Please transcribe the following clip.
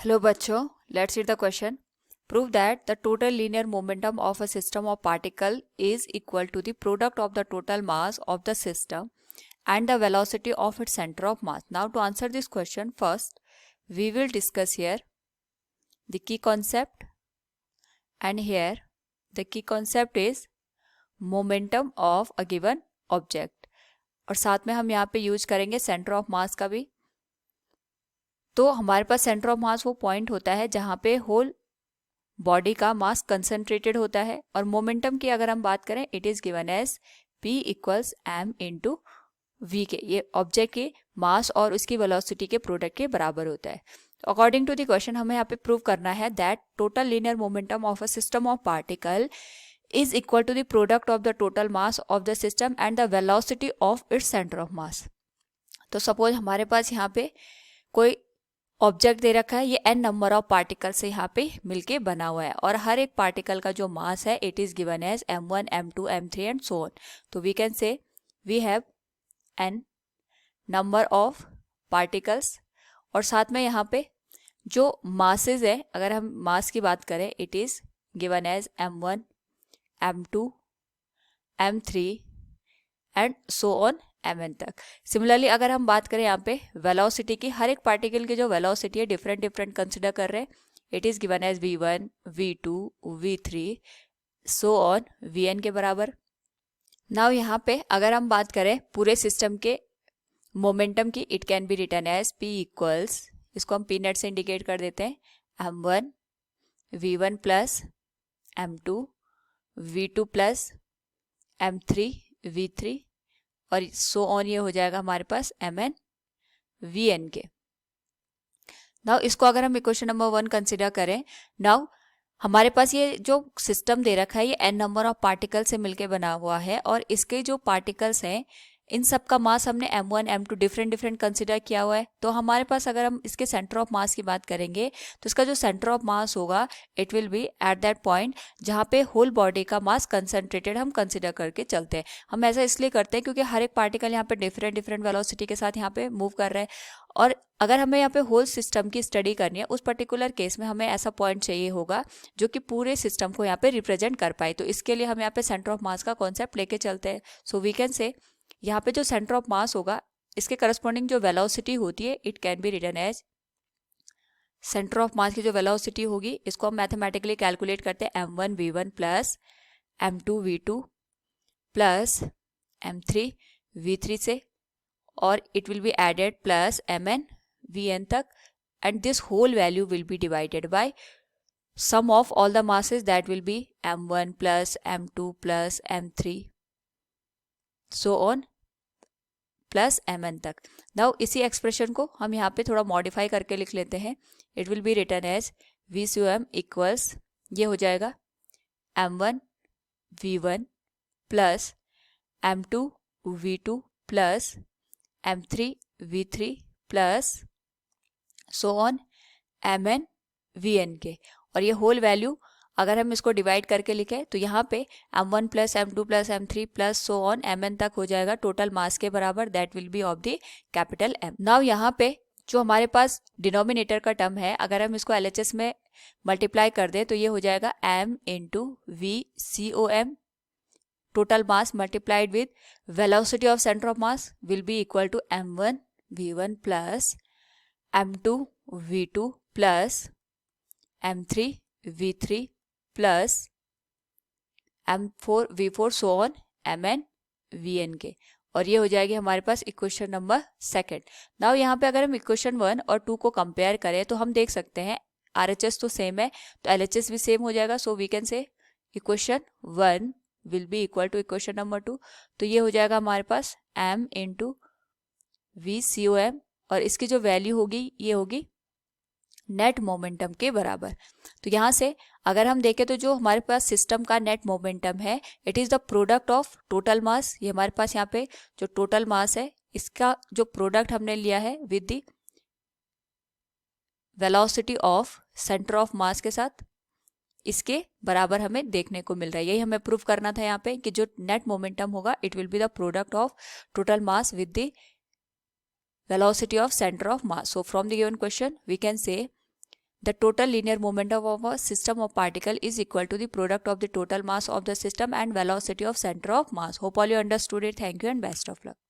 Hello बच्चों, let's read the question. Prove that the total linear momentum of a system of particle is equal to the product of the total mass of the system and the velocity of its center of mass. Now to answer this question, first we will discuss here the key concept, and here the key concept is momentum of a given object, और साथ में हम यहाँ पे use करेंगे centre of मास का भी. तो हमारे पास सेंटर ऑफ मास वो पॉइंट होता है जहाँ पे होल बॉडी का मास कंसंट्रेटेड होता है. और मोमेंटम की अगर हम बात करें, it is given as P equals m into v के. ये ऑब्जेक्ट के मास और उसकी वेलोसिटी के प्रोडक्ट के बराबर होता है. अकॉर्डिंग टू द क्वेश्चन हमें यहाँ पे प्रूव करना है that total linear momentum of a system of particle is equal to the product of the total mass of the system and the velocity of its center of mass. तो suppose हमारे पास यहाँ पे कोई object they रखा है, ये n number of particle से यहाँ पे मिलके बना हुआ है, और हर एक पार्टिकल का जो मास है it is given as m1, m2, m3 and so on. तो we can say we have n number of particles, और साथ में यहाँ पे जो मासेस है, अगर हम मास की बात करें, it is given as m1, m2, m3 and so on mn तक. सिमिलरली अगर हम बात करें यहाँ पे वेलोसिटी की, हर एक पार्टिकल की जो वेलोसिटी है डिफरेंट डिफरेंट कंसिडर कर रहे हैं. It is given as v1, v2, v3 so on vn के बराबर. नाउ यहाँ पे अगर हम बात करें पूरे सिस्टम के मोमेंटम की, it can be written as p equals, इसको हम p नेट से इंडिकेट कर देते हैं, m1 v1 plus m2 v2 plus m3 v3 और सो ऑन. ये हो जाएगा हमारे पास mn vn के. नाउ इसको अगर हम इक्वेशन नंबर 1 कंसिडर करें, नाउ हमारे पास ये जो सिस्टम दे रखा है ये n नंबर ऑफ पार्टिकल से मिलके बना हुआ है, और इसके जो पार्टिकल्स हैं इन सब का मास हमने m1, m2 different different consider किया हुआ है. तो हमारे पास अगर हम इसके सेंटर ऑफ मास की बात करेंगे तो इसका जो सेंटर ऑफ मास होगा it will B at that point जहाँ पे होल बॉडी का मास कंसंट्रेटेड हम कंसिडर करके चलते हैं. हम ऐसा इसलिए करते हैं क्योंकि हर एक पार्टिकल यहाँ पे डिफरेंट डिफरेंट वेलोसिटी के साथ यहाँ पे मूव कर रहा है, और अगर हमें यहाँ पे होल सिस्टम की स्टडी करनी है उस पर्टिकुलर केस में हमें ऐसा पॉइंट चाहिए होगा जो कि पूरे सिस्टम को यहाँ पे रिप्रेजेंट कर पाए. तो इसके लिए हम यहाँ पे सेंटर ऑफ मास का कॉन्सेप्ट लेके चलते हैं. सो वी कैन से यहाँ पे जो सेंटर ऑफ मास होगा इसके करस्पॉन्डिंग जो वेलोसिटी होती है it can be written as center of mass की जो वेलोसिटी होगी इसको हम मैथमेटिकली कैलकुलेट करते हैं m1 v1 plus m2 v2 plus m3 v3 से, और it will be added plus mn vn तक, and this whole value will be divided by sum of all the masses that will be m1 plus m2 plus m3 so on plus mn तक. Now इसी expression को हम यहाँ पे थोड़ा modify करके लिख लेते हैं. It will be written as VCOM equals, ये हो जाएगा m1 v1 plus m2 v2 plus m3 v3 plus so on mn vn के. और ये होल वैल्यू अगर हम इसको डिवाइड करके लिखें तो यहाँ पे m1 plus m2 plus m3 plus so on mn तक हो जाएगा टोटल मास के बराबर, that will B of the capital M. Now यहाँ पे जो हमारे पास डिनोमिनेटर का टर्म है, अगर हम इसको LHS में मल्टीप्लाई कर दें तो ये हो जाएगा m into VCOM total mass multiplied with velocity of center of mass will be equal to m1 v1 plus m2 v2 plus m3 v3 plus m4 v4 so on mn vn के. और ये हो जाएगी हमारे पास equation number 2. Now यहाँ पे अगर हम इक्वेशन 1 और 2 को कंपेयर करें तो हम देख सकते हैं RHS तो सेम है तो LHS भी सेम हो जाएगा. So we can say equation 1 will be equal to equation number 2. तो ये हो जाएगा हमारे पास m इंटू VCOM, और इसकी जो वैल्यू होगी ये होगी नेट मोमेंटम के बराबर. तो यहाँ से अगर हम देखें तो जो हमारे पास सिस्टम का नेट मोमेंटम है it is the product of total mass. ये हमारे पास यहाँ पे जो टोटल मास है इसका जो प्रोडक्ट हमने लिया है with the velocity of center of मास के साथ, इसके बराबर हमें देखने को मिल रहा है. यही हमें प्रूव करना था यहाँ पे कि जो नेट मोमेंटम होगा it will be the product of total mass with the velocity of center of mass. So from the given question we can say the total linear momentum of a system of particle is equal to the product of the total mass of the system and velocity of center of mass. Hope all you understood it. Thank you and best of luck.